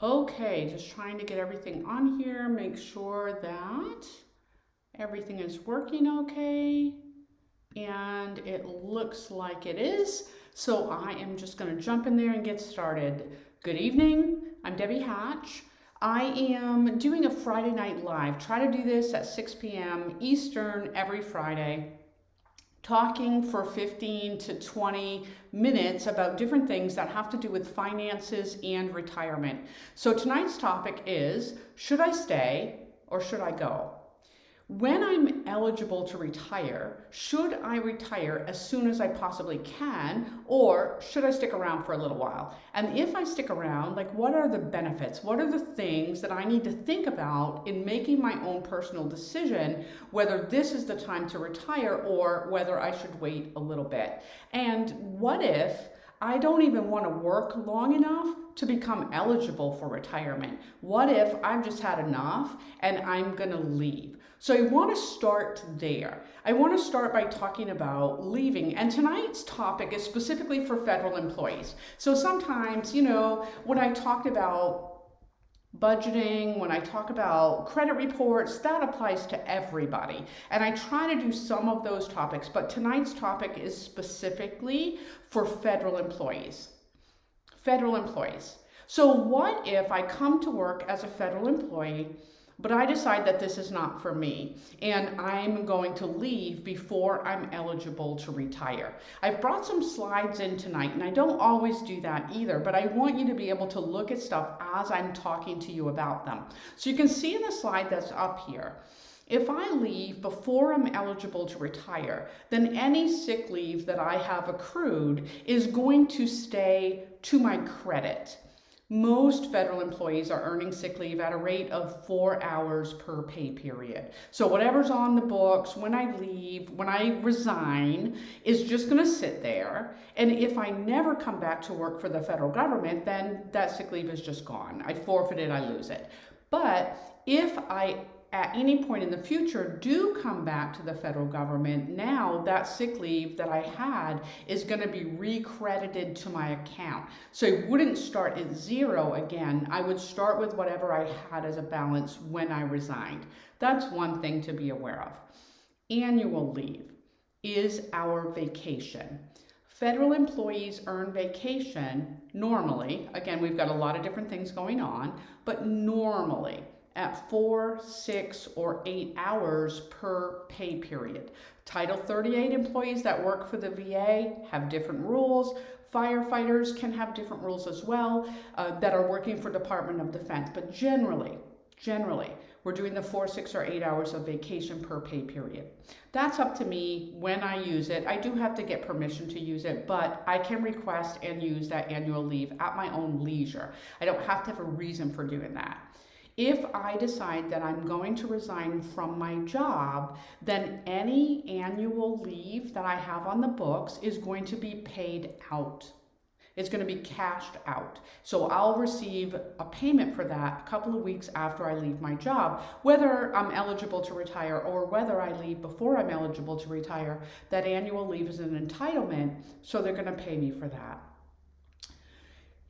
Okay, just trying to get everything on here, make sure that everything is working okay, and it looks like it is. So I am just going to jump in there and get started. Good evening, I'm Debbie Hatch. I am doing a Friday night live. Try to do this at 6 p.m. Eastern every Friday, talking for 15 to 20 minutes about different things that have to do with finances and retirement. So tonight's topic is, should I stay or should I go? When I'm eligible to retire, should I retire as soon as I possibly can, or should I stick around for a little while? And if I stick around, like, what are the benefits? What are the things that I need to think about in making my own personal decision, whether this is the time to retire or whether I should wait a little bit? And what if I don't even want to work long enough to become eligible for retirement? What if I've just had enough and I'm going to leave? So I want to start there. I want to start by talking about leaving. And tonight's topic is specifically for federal employees. So sometimes, when I talked about budgeting, when I talk about credit reports, that applies to everybody. And I try to do some of those topics, but tonight's topic is specifically for federal employees. Federal employees. So what if I come to work as a federal employee, but I decide that this is not for me and I'm going to leave before I'm eligible to retire? I've brought some slides in tonight, and I don't always do that either, but I want you to be able to look at stuff as I'm talking to you about them. So you can see in the slide that's up here, if I leave before I'm eligible to retire, then any sick leave that I have accrued is going to stay to my credit. Most federal employees are earning sick leave at a rate of 4 hours per pay period. So whatever's on the books when I leave, when I resign, is just going to sit there. And if I never come back to work for the federal government, then that sick leave is just gone. I forfeit it, I lose it. But if I at any point in the future do come back to the federal government, now that sick leave that I had is going to be recredited to my account. So I wouldn't start at zero again. I would start with whatever I had as a balance when I resigned. That's one thing to be aware of. Annual leave is our vacation. Federal employees earn vacation normally. Again, we've got a lot of different things going on, but normally at 4, 6, or 8 hours per pay period. Title 38 employees that work for the VA have different rules. Firefighters can have different rules as well that are working for Department of Defense. But generally, we're doing the 4, 6, or 8 hours of vacation per pay period. That's up to me when I use it. I do have to get permission to use it, but I can request and use that annual leave at my own leisure. I don't have to have a reason for doing that. If I decide that I'm going to resign from my job, then any annual leave that I have on the books is going to be paid out. It's going to be cashed out. So I'll receive a payment for that a couple of weeks after I leave my job. Whether I'm eligible to retire or whether I leave before I'm eligible to retire, that annual leave is an entitlement, so they're going to pay me for that.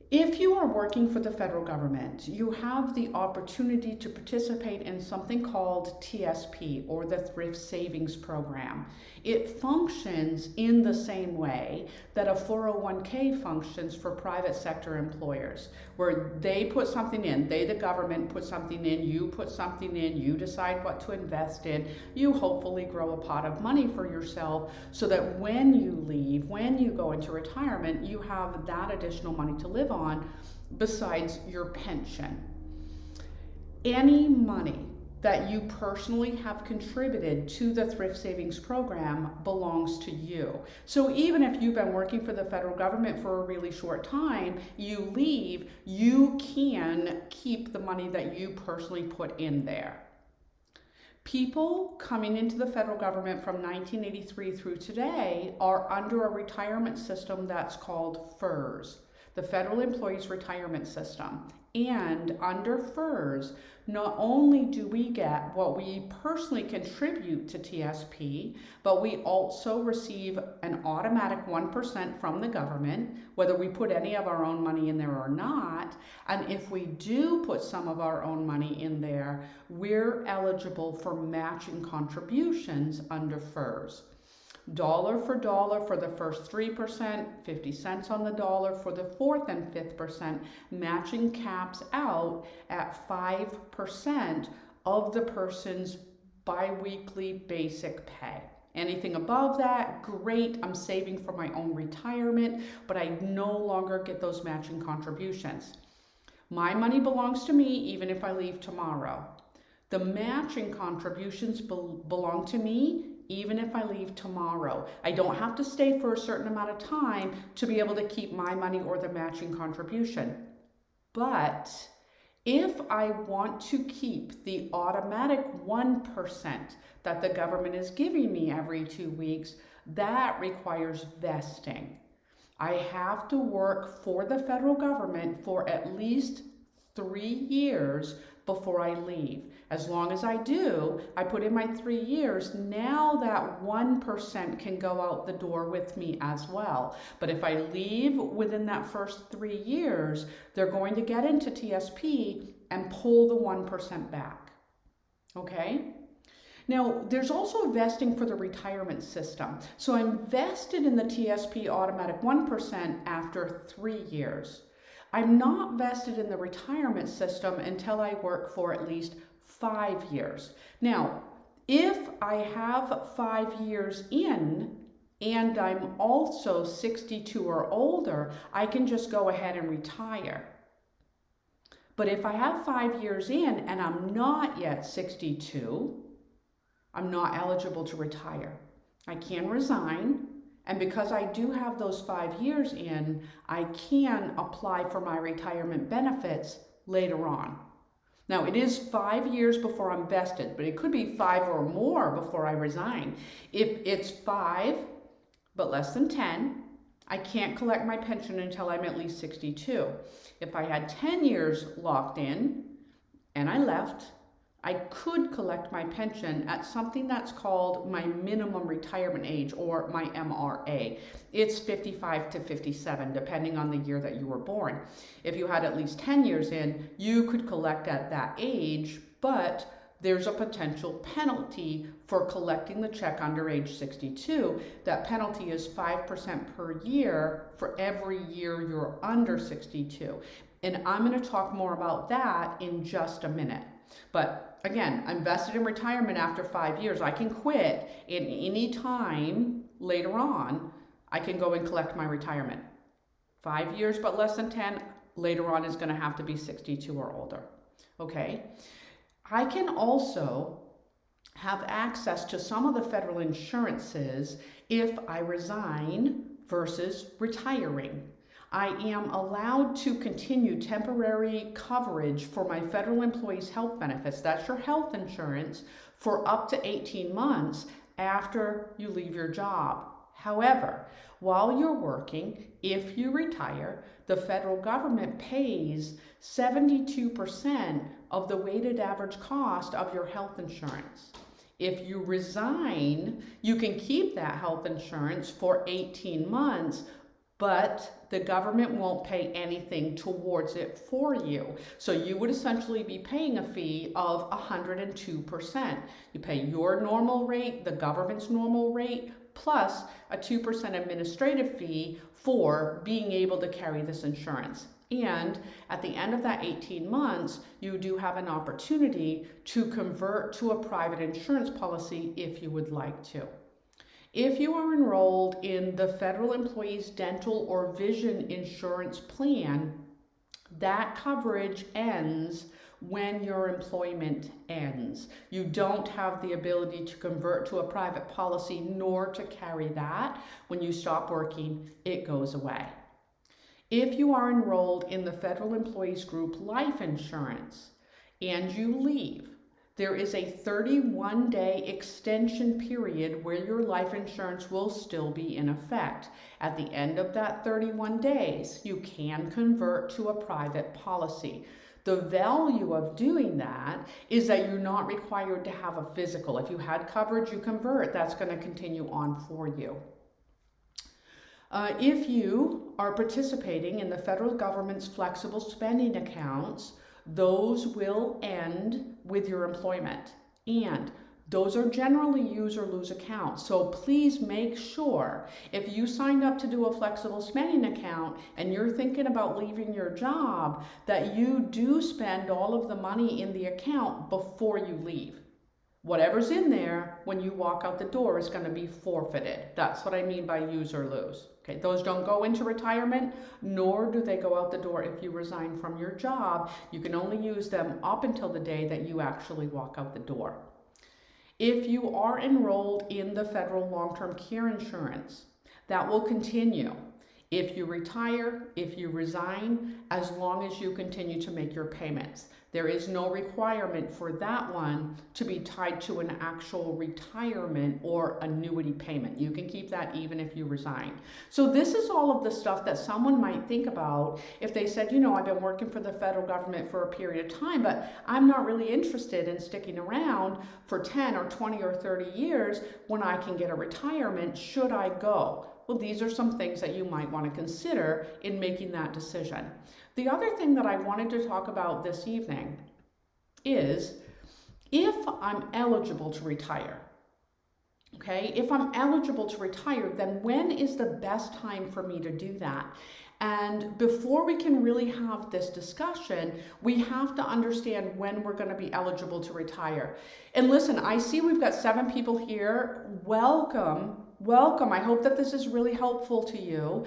If you are working for the federal government, you have the opportunity to participate in something called TSP, or the Thrift Savings Program. It functions in the same way that a 401k functions for private sector employers, where they put something in, the government put something in, you put something in, you decide what to invest in, you hopefully grow a pot of money for yourself so that when you leave, when you go into retirement, you have that additional money to live on besides your pension. Any money that you personally have contributed to the Thrift Savings Program belongs to you. So even if you've been working for the federal government for a really short time, you leave, you can keep the money that you personally put in there. People coming into the federal government from 1983 through today are under a retirement system that's called FERS, the Federal Employees Retirement System. And under FERS, not only do we get what we personally contribute to TSP, but we also receive an automatic 1% from the government, whether we put any of our own money in there or not. And if we do put some of our own money in there, we're eligible for matching contributions under FERS. Dollar for the first 3%, 50 cents on the dollar for the fourth and fifth percent, matching caps out at 5% of the person's biweekly basic pay. Anything above that, great, I'm saving for my own retirement, but I no longer get those matching contributions. My money belongs to me even if I leave tomorrow. The matching contributions belong to me even if I leave tomorrow. I don't have to stay for a certain amount of time to be able to keep my money or the matching contribution. But if I want to keep the automatic 1% that the government is giving me every 2 weeks, that requires vesting. I have to work for the federal government for at least 3 years before I leave. As long as I do, I put in my 3 years, now that 1% can go out the door with me as well. But if I leave within that first 3 years, they're going to get into TSP and pull the 1% back. Okay? Now, there's also vesting for the retirement system. So I'm vested in the TSP automatic 1% after 3 years. I'm not vested in the retirement system until I work for at least 5 years. Now, if I have 5 years in and I'm also 62 or older, I can just go ahead and retire. But if I have 5 years in and I'm not yet 62, I'm not eligible to retire. I can resign. And because I do have those 5 years in, I can apply for my retirement benefits later on. Now, it is 5 years before I'm vested, but it could be 5 or more before I resign. If it's 5, but less than 10, I can't collect my pension until I'm at least 62. If I had 10 years locked in and I left, I could collect my pension at something that's called my minimum retirement age, or my MRA. It's 55 to 57, depending on the year that you were born. If you had at least 10 years in, you could collect at that age, but there's a potential penalty for collecting the check under age 62. That penalty is 5% per year for every year you're under 62. And I'm going to talk more about that in just a minute. But again, I'm vested in retirement after 5 years. I can quit at any time later on. I can go and collect my retirement. 5 years, but less than 10, later on is going to have to be 62 or older. Okay? I can also have access to some of the federal insurances if I resign versus retiring. I am allowed to continue temporary coverage for my federal employees' health benefits. That's your health insurance for up to 18 months after you leave your job. However, while you're working, if you retire, the federal government pays 72% of the weighted average cost of your health insurance. If you resign, you can keep that health insurance for 18 months, but the government won't pay anything towards it for you. So you would essentially be paying a fee of 102%. You pay your normal rate, the government's normal rate, plus a 2% administrative fee for being able to carry this insurance. And at the end of that 18 months, you do have an opportunity to convert to a private insurance policy if you would like to. If you are enrolled in the federal employees dental or vision insurance plan, that coverage ends when your employment ends. You don't have the ability to convert to a private policy nor to carry that. When you stop working, it goes away. If you are enrolled in the federal employees group life insurance and you leave, there is a 31-day extension period where your life insurance will still be in effect. At the end of that 31 days, you can convert to a private policy. The value of doing that is that you're not required to have a physical. If you had coverage, you convert, that's going to continue on for you. If you are participating in the federal government's flexible spending accounts, those will end with your employment. And those are generally use or lose accounts. So please make sure if you signed up to do a flexible spending account and you're thinking about leaving your job, that you do spend all of the money in the account before you leave. Whatever's in there when you walk out the door is going to be forfeited. That's what I mean by use or lose. Okay, those don't go into retirement, nor do they go out the door if you resign from your job. You can only use them up until the day that you actually walk out the door. If you are enrolled in the federal long-term care insurance, that will continue. If you retire, if you resign, as long as you continue to make your payments. There is no requirement for that one to be tied to an actual retirement or annuity payment. You can keep that even if you resign. So this is all of the stuff that someone might think about if they said, you know, I've been working for the federal government for a period of time, but I'm not really interested in sticking around for 10 or 20 or 30 years when I can get a retirement. Should I go? Well, these are some things that you might want to consider in making that decision. The other thing that I wanted to talk about this evening is if I'm eligible to retire. Okay, if I'm eligible to retire, then when is the best time for me to do that? And before we can really have this discussion, we have to understand when we're going to be eligible to retire. And listen, I see we've got 7 people here. Welcome. Welcome. I hope that this is really helpful to you.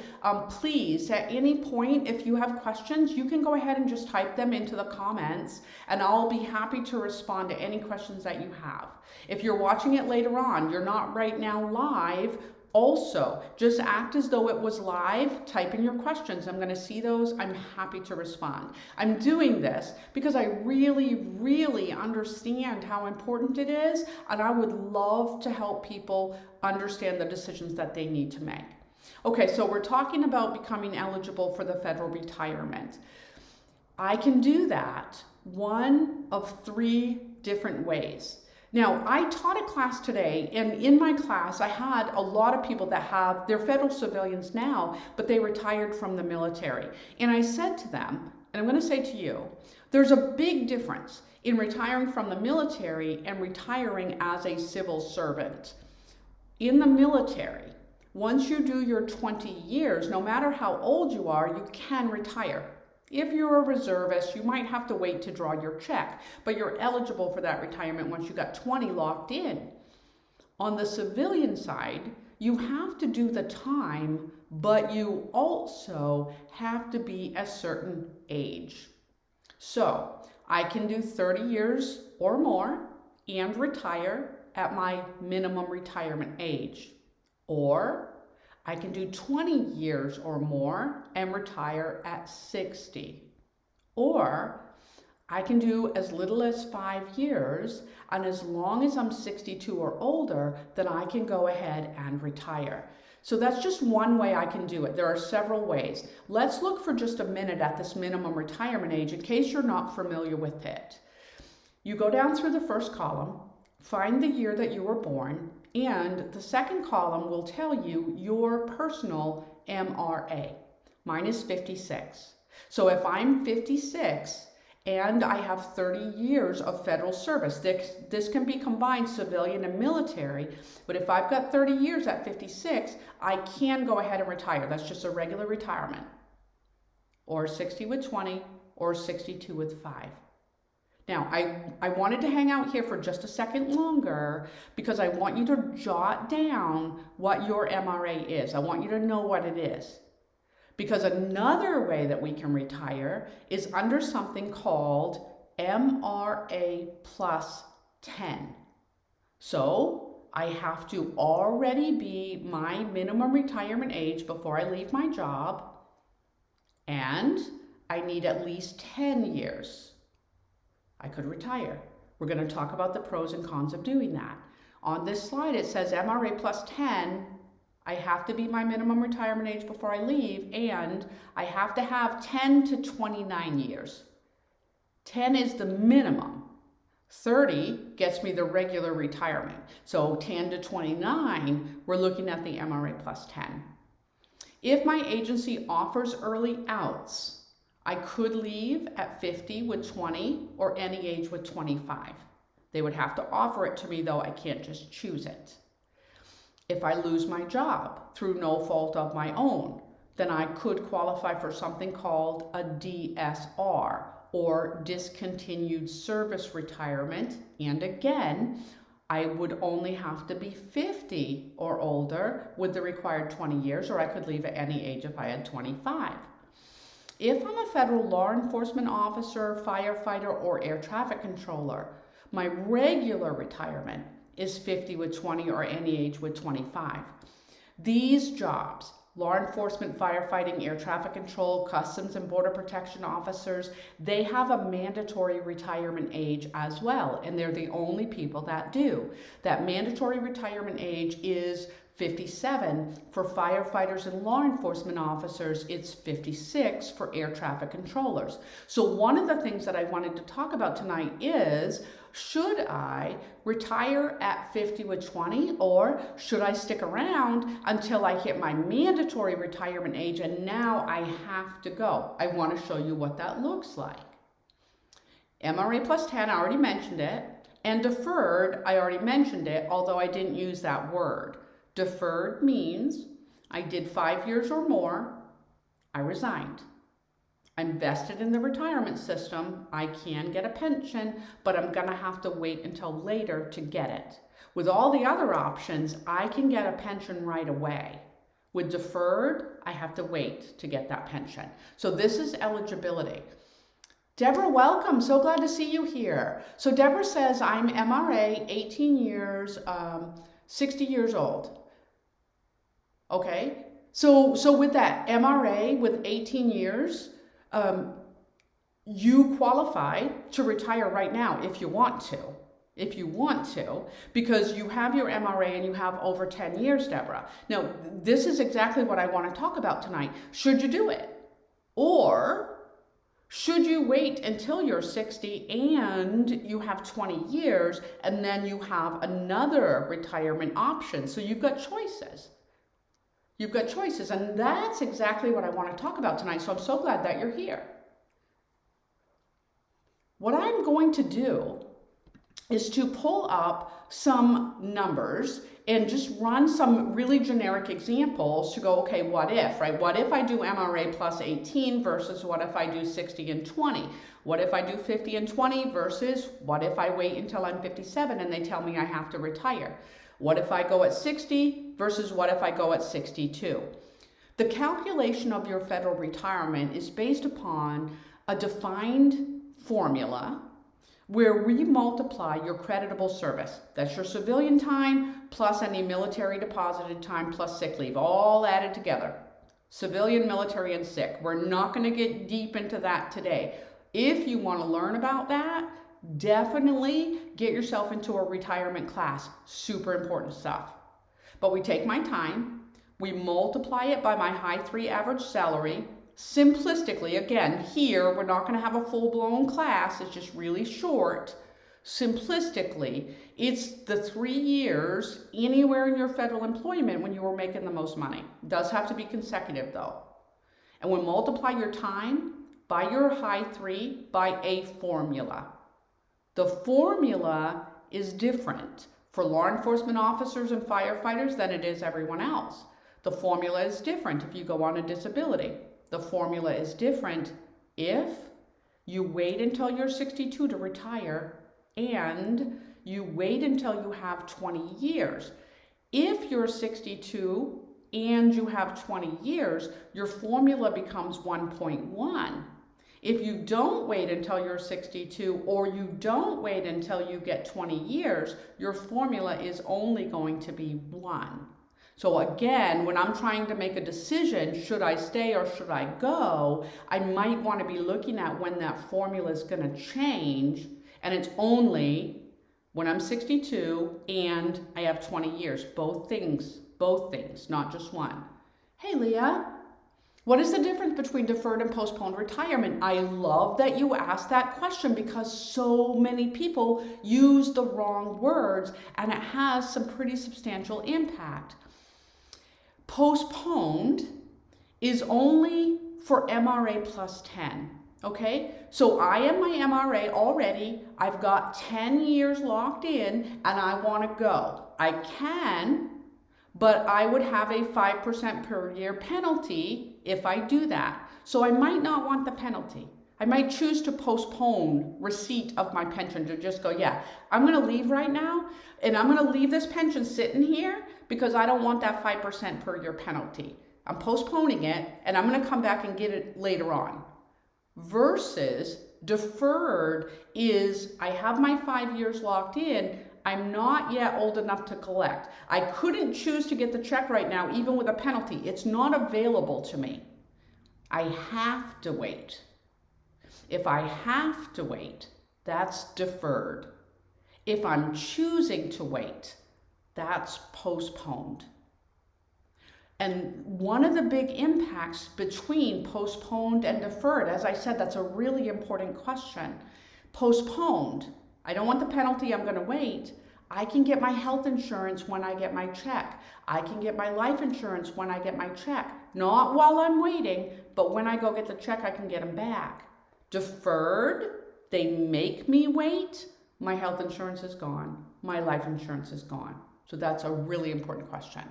Please, at any point, if you have questions, you can go ahead and just type them into the comments, and I'll be happy to respond to any questions that you have. If you're watching it later on, you're not right now live, also, just act as though it was live, type in your questions. I'm going to see those. I'm happy to respond. I'm doing this because I really, really understand how important it is, and I would love to help people understand the decisions that they need to make. Okay, so we're talking about becoming eligible for the federal retirement. I can do that one of 3 different ways. Now, I taught a class today, and in my class, I had a lot of people that they're federal civilians now, but they retired from the military. And I said to them, and I'm going to say to you, there's a big difference in retiring from the military and retiring as a civil servant. In the military, once you do your 20 years, no matter how old you are, you can retire. If you're a reservist, you might have to wait to draw your check, but you're eligible for that retirement once you got 20 locked in. On the civilian side, you have to do the time, but you also have to be a certain age. So I can do 30 years or more and retire at my minimum retirement age, or I can do 20 years or more and retire at 60. Or I can do as little as 5 years, and as long as I'm 62 or older, then I can go ahead and retire. So that's just one way I can do it. There are several ways. Let's look for just a minute at this minimum retirement age in case you're not familiar with it. You go down through the first column, find the year that you were born, and the second column will tell you your personal MRA. Mine is 56. So if I'm 56 and I have 30 years of federal service, this can be combined civilian and military, but if I've got 30 years at 56, I can go ahead and retire. That's just a regular retirement. Or 60 with 20, or 62 with 5. Now, I wanted to hang out here for just a second longer because I want you to jot down what your MRA is. I want you to know what it is. Because another way that we can retire is under something called MRA plus 10. So I have to already be my minimum retirement age before I leave my job, and I need at least 10 years. I could retire. We're going to talk about the pros and cons of doing that. On this slide, it says MRA plus 10. I have to be my minimum retirement age before I leave, and I have to have 10 to 29 years. 10 is the minimum. 30 gets me the regular retirement. So 10 to 29, we're looking at the MRA plus 10. If my agency offers early outs, I could leave at 50 with 20 or any age with 25. They would have to offer it to me though, I can't just choose it. If I lose my job through no fault of my own, then I could qualify for something called a DSR, or discontinued service retirement. And again, I would only have to be 50 or older with the required 20 years, or I could leave at any age if I had 25. If I'm a federal law enforcement officer, firefighter, or air traffic controller, my regular retirement is 50 with 20 or any age with 25. These jobs, law enforcement, firefighting, air traffic control, customs and border protection officers, they have a mandatory retirement age as well, and they're the only people that do. That mandatory retirement age is 57 for firefighters and law enforcement officers. It's 56 for air traffic controllers. So one of the things that I wanted to talk about tonight is, should I retire at 50 with 20, or should I stick around until I hit my mandatory retirement age and now I have to go? I want to show you what that looks like. MRA plus 10, I already mentioned it, and deferred, I already mentioned it, although I didn't use that word. Deferred means I did 5 years or more, I resigned. I'm vested in the retirement system. I can get a pension, but I'm gonna have to wait until later to get it. With all the other options, I can get a pension right away. With deferred, I have to wait to get that pension. So this is eligibility. Deborah, welcome. So glad to see you here. So Deborah says, I'm MRA, 18 years, 60 years old. Okay, so with that MRA with 18 years, you qualify to retire right now if you want to, because you have your MRA and you have over 10 years, Deborah. Now, this is exactly what I want to talk about tonight. Should you do it? Or should you wait until you're 60 and you have 20 years and then you have another retirement option? So you've got choices. You've got choices, and that's exactly what I want to talk about tonight, so I'm so glad that you're here. What I'm going to do is to pull up some numbers and just run some really generic examples to go, okay, what if, right? What if I do MRA plus 18 versus what if I do 60 and 20? What if I do 50 and 20 versus what if I wait until I'm 57 and they tell me I have to retire? What if I go at 60 versus what if I go at 62? The calculation of your federal retirement is based upon a defined formula where we multiply your creditable service. That's your civilian time plus any military deposited time plus sick leave, all added together. Civilian, military, and sick. We're not going to get deep into that today. If you want to learn about that, definitely get yourself into a retirement class. Super important stuff. But we take my time, we multiply it by my high 3 average salary. Simplistically, again, here we're not going to have a full-blown class, it's just really short. Simplistically, it's the 3 years anywhere in your federal employment when you were making the most money. It does have to be consecutive though. And we multiply your time by your high 3 by a formula. The formula is different for law enforcement officers and firefighters than it is everyone else. The formula is different if you go on a disability. The formula is different if you wait until you're 62 to retire and you wait until you have 20 years. If you're 62 and you have 20 years, your formula becomes 1.1. If you don't wait until you're 62 or you don't wait until you get 20 years, your formula is only going to be 1. So again, when I'm trying to make a decision, should I stay or should I go, I might want to be looking at when that formula is going to change, and it's only when I'm 62 and I have 20 years. Both things, not just one. Hey, Leah. What is the difference between deferred and postponed retirement? I love that you asked that question because so many people use the wrong words and it has some pretty substantial impact. Postponed is only for MRA plus 10. Okay, so I am my MRA already. I've got 10 years locked in and I want to go. I can, but I would have a 5% per year penalty if I do that. So I might not want the penalty. I might choose to postpone receipt of my pension to just go, yeah, I'm going to leave right now and I'm going to leave this pension sitting here because I don't want that 5% per year penalty. I'm postponing it and I'm going to come back and get it later on. Versus deferred is I have my 5 years locked in. I'm not yet old enough to collect. I couldn't choose to get the check right now, even with a penalty. It's not available to me. I have to wait. If I have to wait, that's deferred. If I'm choosing to wait, that's postponed. And one of the big impacts between postponed and deferred, as I said, that's a really important question. Postponed, I don't want the penalty, I'm going to wait. I can get my health insurance when I get my check. I can get my life insurance when I get my check. Not while I'm waiting, but when I go get the check, I can get them back. Deferred, they make me wait. My health insurance is gone. My life insurance is gone. So that's a really important question.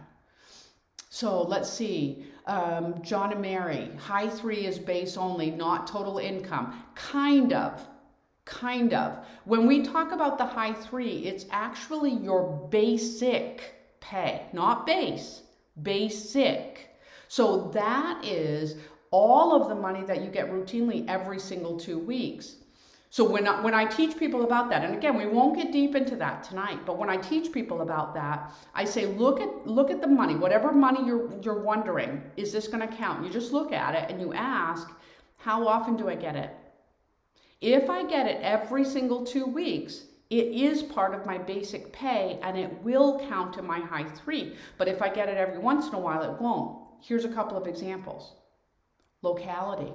So let's see, John and Mary, high 3 is base only, not total income. Kind of. When we talk about the high 3, it's actually your basic pay, not base, basic. So that is all of the money that you get routinely every single 2 weeks. So when I teach people about that, and again, we won't get deep into that tonight, but when I teach people about that, I say, look at the money, whatever money you're wondering, is this going to count? You just look at it and you ask, how often do I get it? If I get it every single 2 weeks, it is part of my basic pay and it will count in my high 3. But if I get it every once in a while, it won't. Here's a couple of examples. Locality.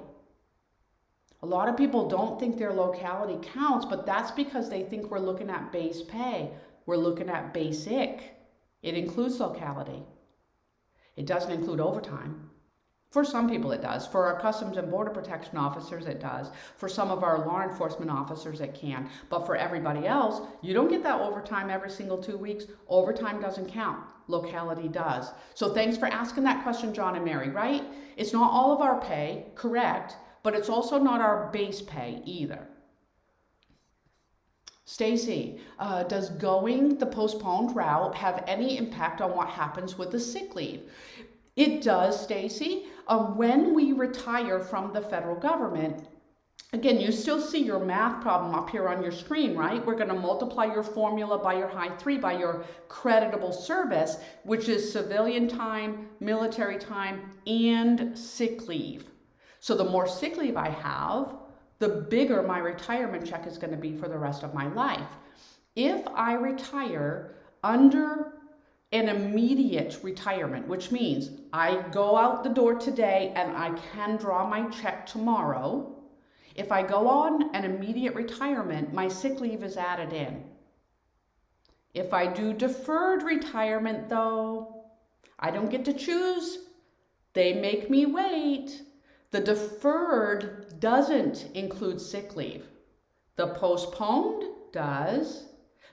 A lot of people don't think their locality counts, but that's because they think we're looking at base pay. We're looking at basic. It includes locality. It doesn't include overtime. For some people it does. For our Customs and Border Protection officers it does. For some of our law enforcement officers it can. But for everybody else, you don't get that overtime every single 2 weeks. Overtime doesn't count. Locality does. So thanks for asking that question, John and Mary, right? It's not all of our pay, correct, but it's also not our base pay either. Stacy, does going the postponed route have any impact on what happens with the sick leave? It does, Stacy. When we retire from the federal government, again, you still see your math problem up here on your screen, right? We're going to multiply your formula by your high 3 by your creditable service, which is civilian time, military time, and sick leave. So the more sick leave I have, the bigger my retirement check is going to be for the rest of my life. If I retire under an immediate retirement, which means I go out the door today and I can draw my check tomorrow, if I go on an immediate retirement, my sick leave is added in. If I do deferred retirement though, I don't get to choose. They make me wait. The deferred doesn't include sick leave. The postponed does,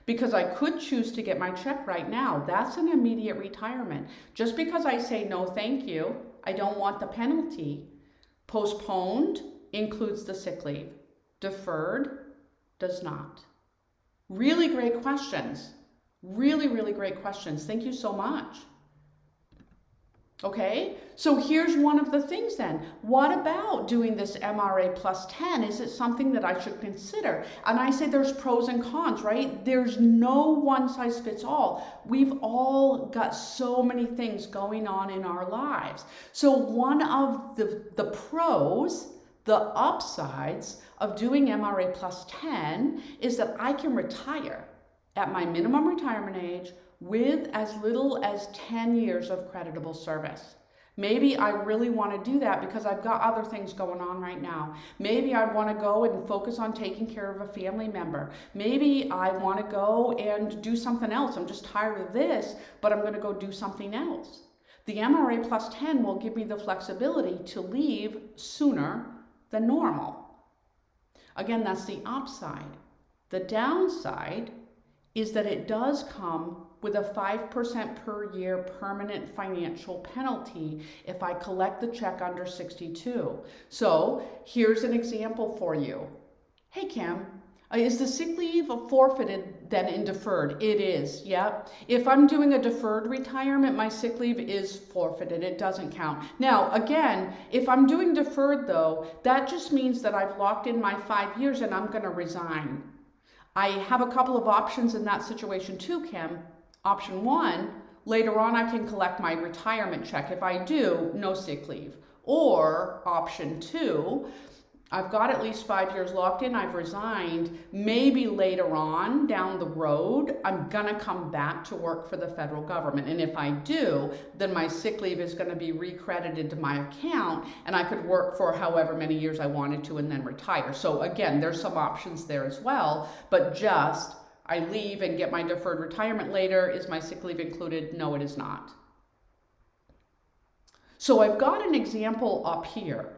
because I could choose to get my check right now. That's an immediate retirement. Just because I say no thank you, I don't want the penalty. Postponed includes the sick leave. Deferred does not. Really great questions. Really, really great questions. Thank you so much. Okay, so here's one of the things then. What about doing this MRA plus 10? Is it something that I should consider? And I say there's pros and cons, right? There's no one size fits all. We've all got so many things going on in our lives. So one of the pros, the upsides of doing MRA plus 10 is that I can retire at my minimum retirement age with as little as 10 years of creditable service. Maybe I really want to do that because I've got other things going on right now. Maybe I want to go and focus on taking care of a family member. Maybe I want to go and do something else. I'm just tired of this, but I'm going to go do something else. The MRA plus 10 will give me the flexibility to leave sooner than normal. Again, that's the upside. The downside is that it does come with a 5% per year permanent financial penalty if I collect the check under 62. So here's an example for you. Hey Kim, is the sick leave forfeited then in deferred? It is, yep. If I'm doing a deferred retirement, my sick leave is forfeited. It doesn't count. Now, again, if I'm doing deferred though, that just means that I've locked in my 5 years and I'm gonna resign. I have a couple of options in that situation too, Kim. Option 1, later on I can collect my retirement check. If I do, no sick leave. Or option 2, I've got at least 5 years locked in, I've resigned. Maybe later on down the road, I'm gonna come back to work for the federal government. And if I do, then my sick leave is gonna be recredited to my account and I could work for however many years I wanted to and then retire. So again, there's some options there as well, but just I leave and get my deferred retirement later. Is my sick leave included? No, it is not. So I've got an example up here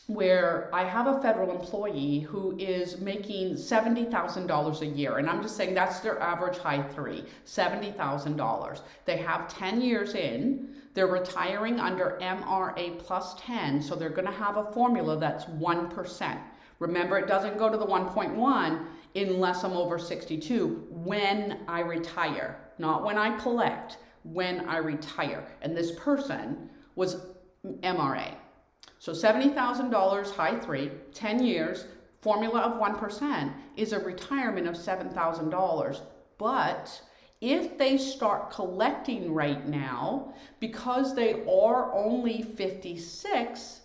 where I have a federal employee who is making $70,000 a year. And I'm just saying that's their average high three, $70,000. They have 10 years in. They're retiring under MRA plus 10. So they're gonna have a formula that's 1%. Remember, it doesn't go to the 1.1 unless I'm over 62 when I retire, not when I collect, when I retire. And this person was MRA. So $70,000 high three, 10 years, formula of 1% is a retirement of $7,000. But if they start collecting right now, because they are only 56,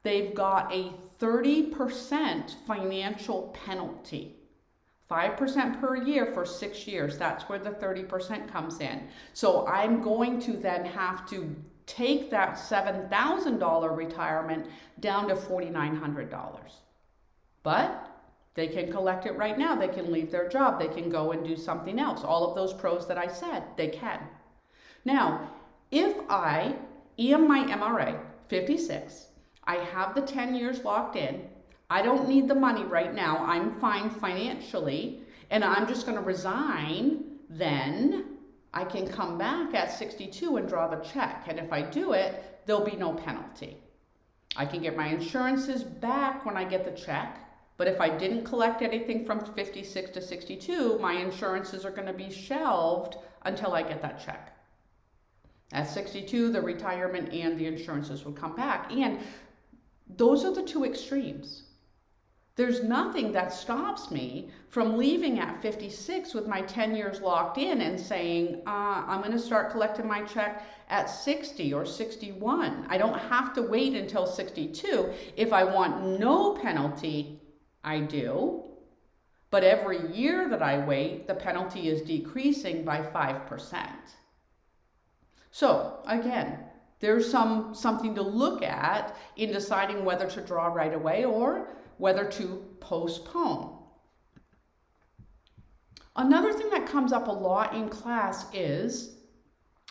they've got a 30% financial penalty. 5% per year for 6 years. That's where the 30% comes in. So I'm going to then have to take that $7,000 retirement down to $4,900. But they can collect it right now. They can leave their job. They can go and do something else. All of those pros that I said, they can. Now, if I am my MRA, 56, I have the 10 years locked in, I don't need the money right now, I'm fine financially, and I'm just gonna resign, then I can come back at 62 and draw the check. And if I do it, there'll be no penalty. I can get my insurances back when I get the check, but if I didn't collect anything from 56 to 62, my insurances are gonna be shelved until I get that check. At 62, the retirement and the insurances will come back. And those are the two extremes. There's nothing that stops me from leaving at 56 with my 10 years locked in and saying, I'm going to start collecting my check at 60 or 61. I don't have to wait until 62. If I want no penalty, I do. But every year that I wait, the penalty is decreasing by 5%. So again, there's something to look at in deciding whether to draw right away or whether to postpone. Another thing that comes up a lot in class is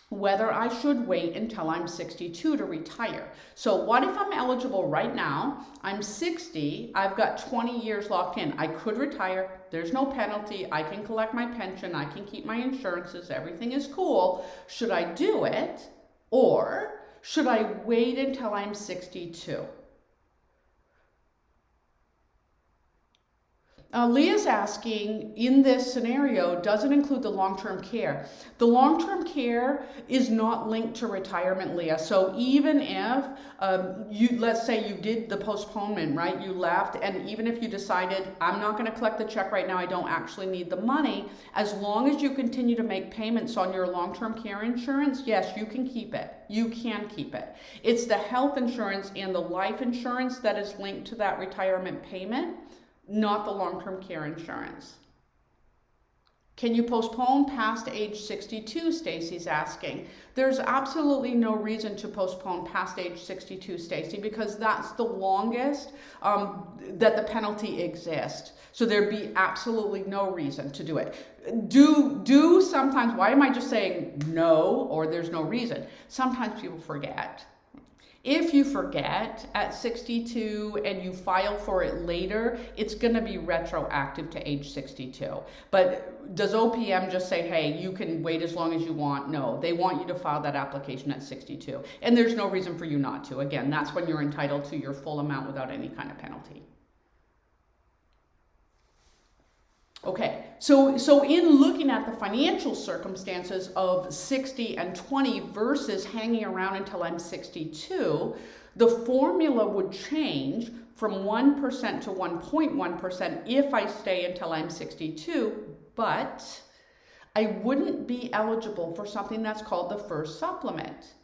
whether I should wait until I'm 62 to retire. So what if I'm eligible right now, I'm 60, I've got 20 years locked in. I could retire, there's no penalty, I can collect my pension, I can keep my insurances, everything is cool. Should I do it, or should I wait until I'm 62? Leah's asking, in this scenario, does it include the long-term care? The long-term care is not linked to retirement, Leah. So even if let's say you did the postponement, right? You left, and even if you decided, I'm not going to collect the check right now, I don't actually need the money, as long as you continue to make payments on your long-term care insurance, yes, you can keep it. You can keep it. It's the health insurance and the life insurance that is linked to that retirement payment, not the long-term care insurance. Can you postpone past age 62, Stacy's asking. There's absolutely no reason to postpone past age 62, Stacy, because that's the longest that the penalty exists. So there'd be absolutely no reason to do it. Do sometimes, why am I just saying no or there's no reason? Sometimes people forget. If you forget at 62 and you file for it later, it's going to be retroactive to age 62. But does OPM just say, hey, you can wait as long as you want? No, they want you to file that application at 62. And there's no reason for you not to. Again, that's when you're entitled to your full amount without any kind of penalty. Okay, so in looking at the financial circumstances of 60 and 20 versus hanging around until I'm 62, the formula would change from 1% to 1.1% if I stay until I'm 62, but I wouldn't be eligible for something that's called the first supplement.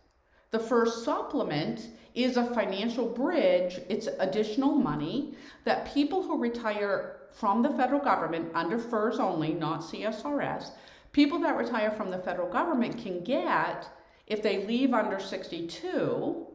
The first supplement is a financial bridge. It's additional money that people who retire from the federal government under FERS only, not CSRS, people that retire from the federal government can get if they leave under 62.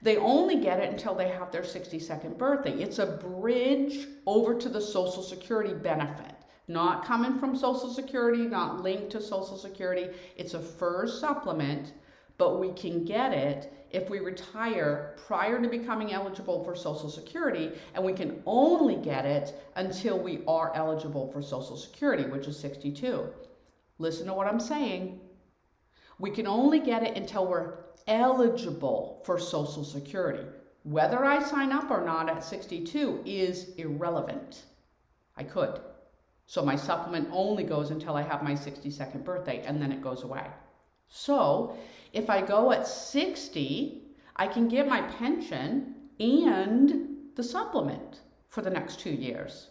They only get it until they have their 62nd birthday. It's a bridge over to the Social Security benefit. Not coming from Social Security, not linked to Social Security. It's a FERS supplement, but we can get it if we retire prior to becoming eligible for Social Security, and we can only get it until we are eligible for Social Security, which is 62. Listen to what I'm saying. We can only get it until we're eligible for Social Security. Whether I sign up or not at 62 is irrelevant. I could. So my supplement only goes until I have my 62nd birthday, and then it goes away. So if I go at 60, I can get my pension and the supplement for the next 2 years.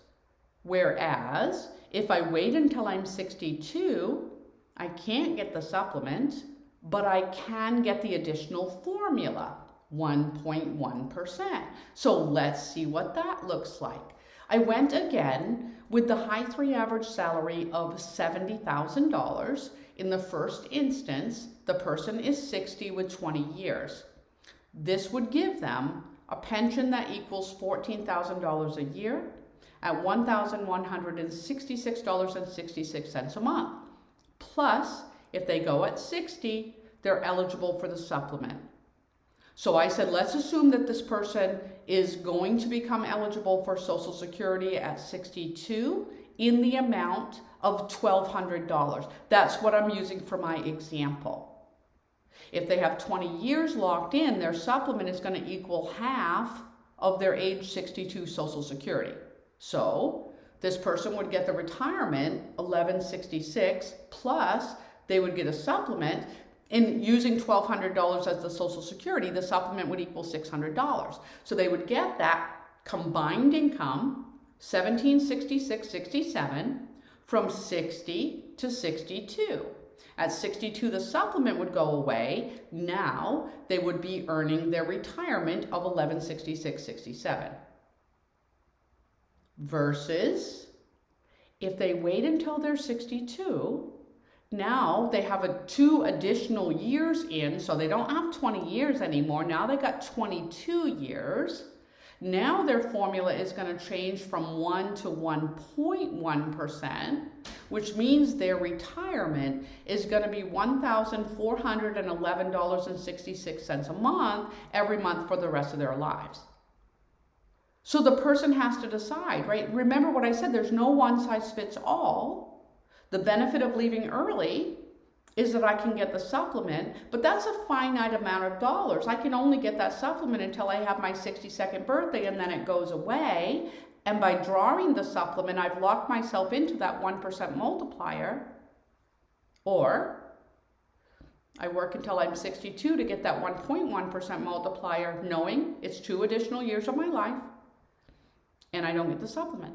Whereas if I wait until I'm 62, I can't get the supplement, but I can get the additional formula, 1.1%. So let's see what that looks like. I went again with the high 3 average salary of $70,000. In the first instance, the person is 60 with 20 years. This would give them a pension that equals $14,000 a year at $1,166.66 a month. Plus, if they go at 60, they're eligible for the supplement. So I said, let's assume that this person is going to become eligible for Social Security at 62 in the amount of $1,200. That's what I'm using for my example. If they have 20 years locked in, their supplement is going to equal half of their age 62 Social Security. So this person would get the retirement, $1,166, plus they would get a supplement. In using $1,200 as the Social Security, the supplement would equal $600. So they would get that combined income, $1,766.67, from 60 to 62. At 62, the supplement would go away. Now they would be earning their retirement of $1,166.67. Versus if they wait until they're 62, now they have 2 additional years in, so they don't have 20 years anymore. Now they got 22 years. Now their formula is going to change from 1 to 1.1%, which means their retirement is going to be $1,411.66 a month every month for the rest of their lives. So the person has to decide, right? Remember what I said, there's no one size fits all. The benefit of leaving early is that I can get the supplement, but that's a finite amount of dollars. I can only get that supplement until I have my 62nd birthday, and then it goes away. And by drawing the supplement, I've locked myself into that 1% multiplier. Or I work until I'm 62 to get that 1.1% multiplier, knowing it's 2 additional years of my life, and I don't get the supplement.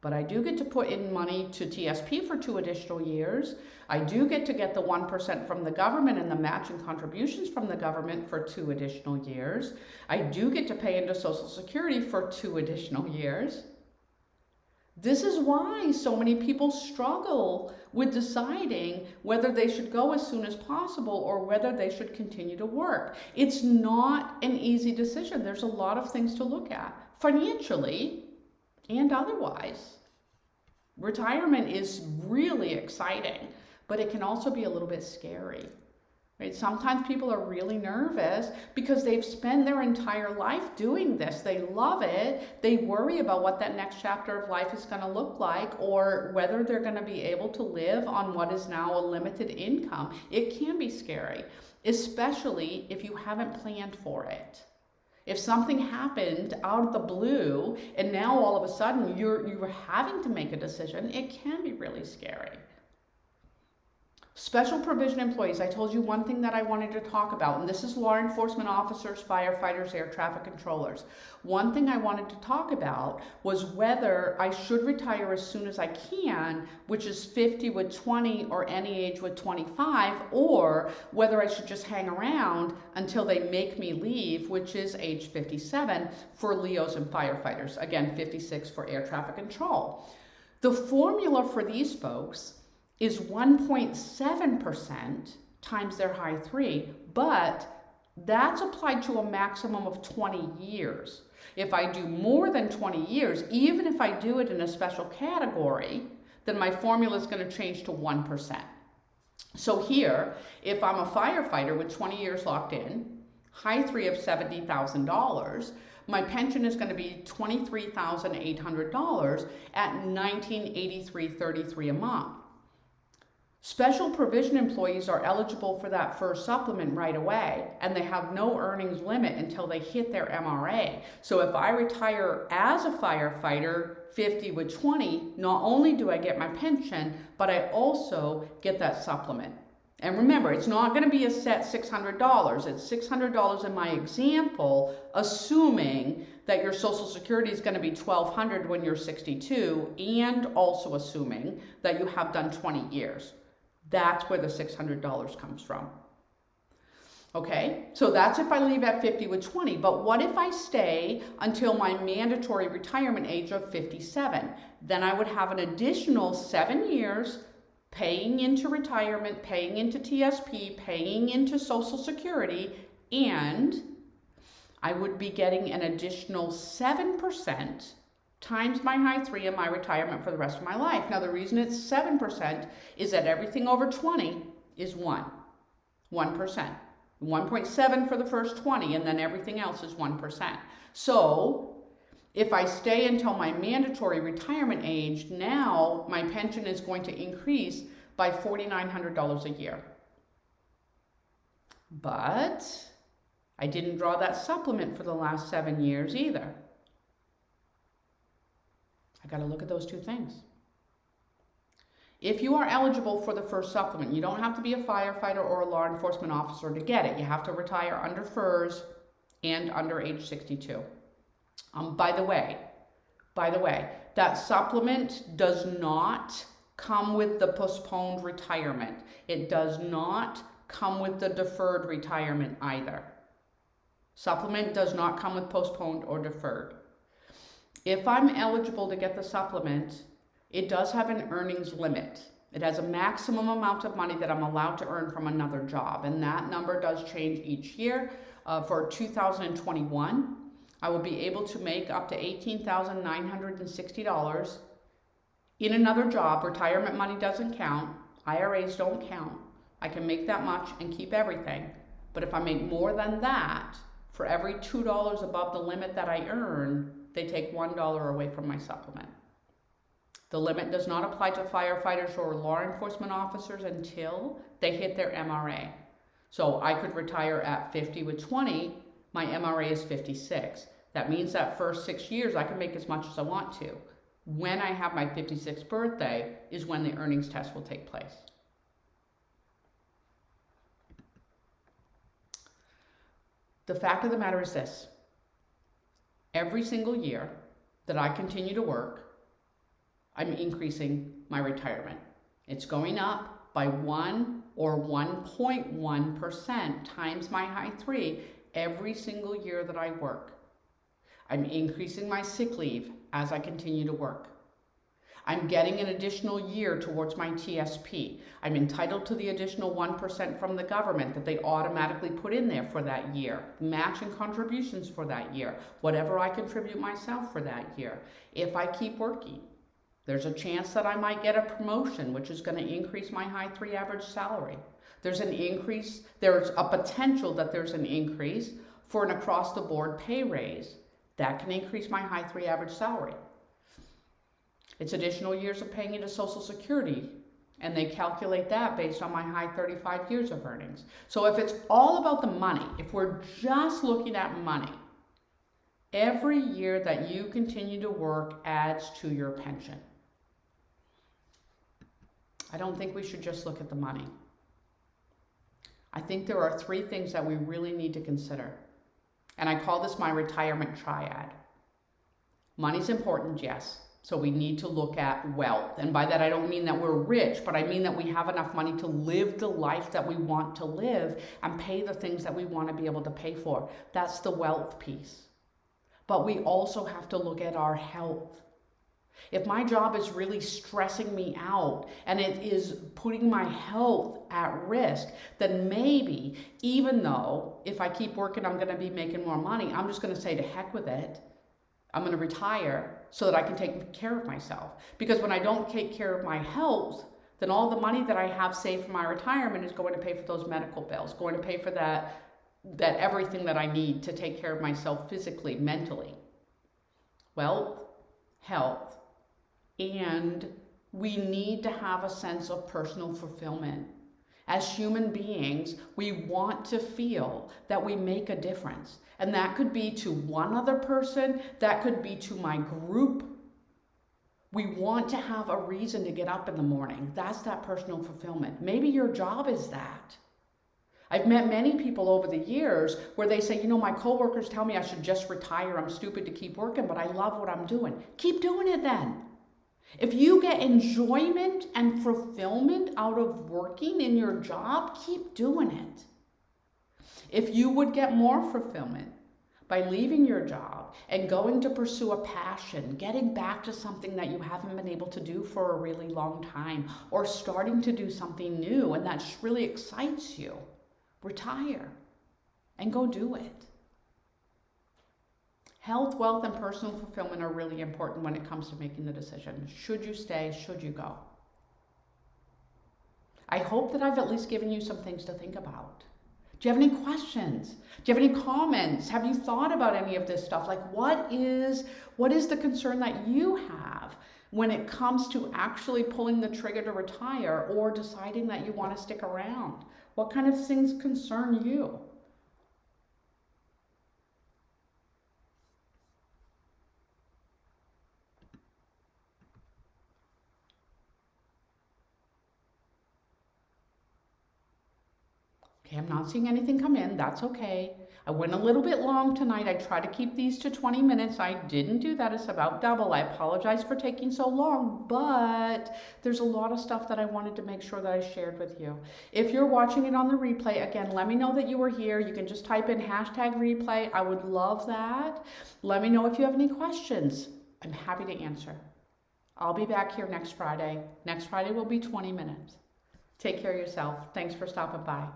But I do get to put in money to TSP for 2 additional years. I do get to get the 1% from the government and the matching contributions from the government for 2 additional years. I do get to pay into Social Security for 2 additional years. This is why so many people struggle with deciding whether they should go as soon as possible or whether they should continue to work. It's not an easy decision. There's a lot of things to look at, financially and otherwise. Retirement is really exciting, but it can also be a little bit scary. Right? Sometimes people are really nervous because they've spent their entire life doing this. They love it. They worry about what that next chapter of life is going to look like, or whether they're going to be able to live on what is now a limited income. It can be scary, especially if you haven't planned for it. If something happened out of the blue and now all of a sudden you're having to make a decision, it can be really scary. Special provision employees, I told you one thing that I wanted to talk about, and this is law enforcement officers, firefighters, air traffic controllers. One thing I wanted to talk about was whether I should retire as soon as I can, which is 50 with 20 or any age with 25, or whether I should just hang around until they make me leave, which is age 57 for Leos and firefighters. Again, 56 for air traffic control. The formula for these folks is 1.7% times their high 3, but that's applied to a maximum of 20 years. If I do more than 20 years, even if I do it in a special category, then my formula is going to change to 1%. So here, if I'm a firefighter with 20 years locked in, high 3 of $70,000, my pension is going to be $23,800 at $1983.33 a month. Special provision employees are eligible for that first supplement right away, and they have no earnings limit until they hit their MRA. So if I retire as a firefighter, 50 with 20, not only do I get my pension, but I also get that supplement. And remember, it's not going to be a set $600. It's $600 in my example, assuming that your Social Security is going to be $1,200 when you're 62, and also assuming that you have done 20 years. That's where the $600 comes from. Okay, so that's if I leave at 50 with 20. But what if I stay until my mandatory retirement age of 57? Then I would have an additional 7 years paying into retirement, paying into TSP, paying into Social Security, and I would be getting an additional 7% times my high 3 in my retirement for the rest of my life. Now, the reason it's 7% is that everything over 20 is 1%. 1.7 for the first 20, and then everything else is 1%. So if I stay until my mandatory retirement age, now my pension is going to increase by $4,900 a year. But I didn't draw that supplement for the last 7 years either. I got to look at those two things. If you are eligible for the first supplement, you don't have to be a firefighter or a law enforcement officer to get it. You have to retire under FERS and under age 62. By the way, that supplement does not come with the postponed retirement. It does not come with the deferred retirement either. Supplement does not come with postponed or deferred. If I'm eligible to get the supplement, it does have an earnings limit. It has a maximum amount of money that I'm allowed to earn from another job, and that number does change each year. For 2021, I will be able to make up to $18,960 in another job. Retirement money doesn't count. IRAs don't count. I can make that much and keep everything. But if I make more than that, for every $2 above the limit that I earn, they take $1 away from my supplement. The limit does not apply to firefighters or law enforcement officers until they hit their MRA. So I could retire at 50 with 20, my MRA is 56. That means that first 6 years I can make as much as I want to. When I have my 56th birthday is when the earnings test will take place. The fact of the matter is this: every single year that I continue to work, I'm increasing my retirement. It's going up by 1 or 1.1% times my high 3 every single year that I work. I'm increasing my sick leave as I continue to work. I'm getting an additional year towards my TSP. I'm entitled to the additional 1% from the government that they automatically put in there for that year. Matching contributions for that year. Whatever I contribute myself for that year. If I keep working, there's a chance that I might get a promotion, which is going to increase my high 3 average salary. There's a potential that there's an increase for an across the board pay raise. That can increase my high 3 average salary. It's additional years of paying into Social Security, and they calculate that based on my high 35 years of earnings. So if it's all about the money, if we're just looking at money, every year that you continue to work adds to your pension. I don't think we should just look at the money. I think there are 3 things that we really need to consider. And I call this my retirement triad. Money's important, yes. So we need to look at wealth. And by that, I don't mean that we're rich, but I mean that we have enough money to live the life that we want to live and pay the things that we want to be able to pay for. That's the wealth piece. But we also have to look at our health. If my job is really stressing me out and it is putting my health at risk, then maybe, even though if I keep working, I'm going to be making more money, I'm just going to say to heck with it. I'm going to retire so that I can take care of myself. Because when I don't take care of my health, then all the money that I have saved for my retirement is going to pay for those medical bills, going to pay for that everything that I need to take care of myself physically, mentally. Wealth, health, and we need to have a sense of personal fulfillment. As human beings, we want to feel that we make a difference. And that could be to one other person, that could be to my group. We want to have a reason to get up in the morning. That's that personal fulfillment. Maybe your job is that. I've met many people over the years where they say, my coworkers tell me I should just retire. I'm stupid to keep working, but I love what I'm doing. Keep doing it then. If you get enjoyment and fulfillment out of working in your job, keep doing it. If you would get more fulfillment by leaving your job and going to pursue a passion, getting back to something that you haven't been able to do for a really long time, or starting to do something new and that really excites you, retire and go do it. Health, wealth, and personal fulfillment are really important when it comes to making the decision. Should you stay? Should you go? I hope that I've at least given you some things to think about. Do you have any questions? Do you have any comments? Have you thought about any of this stuff? Like, what is the concern that you have when it comes to actually pulling the trigger to retire or deciding that you want to stick around? What kind of things concern you? Okay, I'm not seeing anything come in. That's okay. I went a little bit long tonight. I tried to keep these to 20 minutes. I didn't do that. It's about double. I apologize for taking so long, but there's a lot of stuff that I wanted to make sure that I shared with you. If you're watching it on the replay, again, let me know that you were here. You can just type in #replay. I would love that. Let me know if you have any questions. I'm happy to answer. I'll be back here next Friday. Next Friday will be 20 minutes. Take care of yourself. Thanks for stopping by.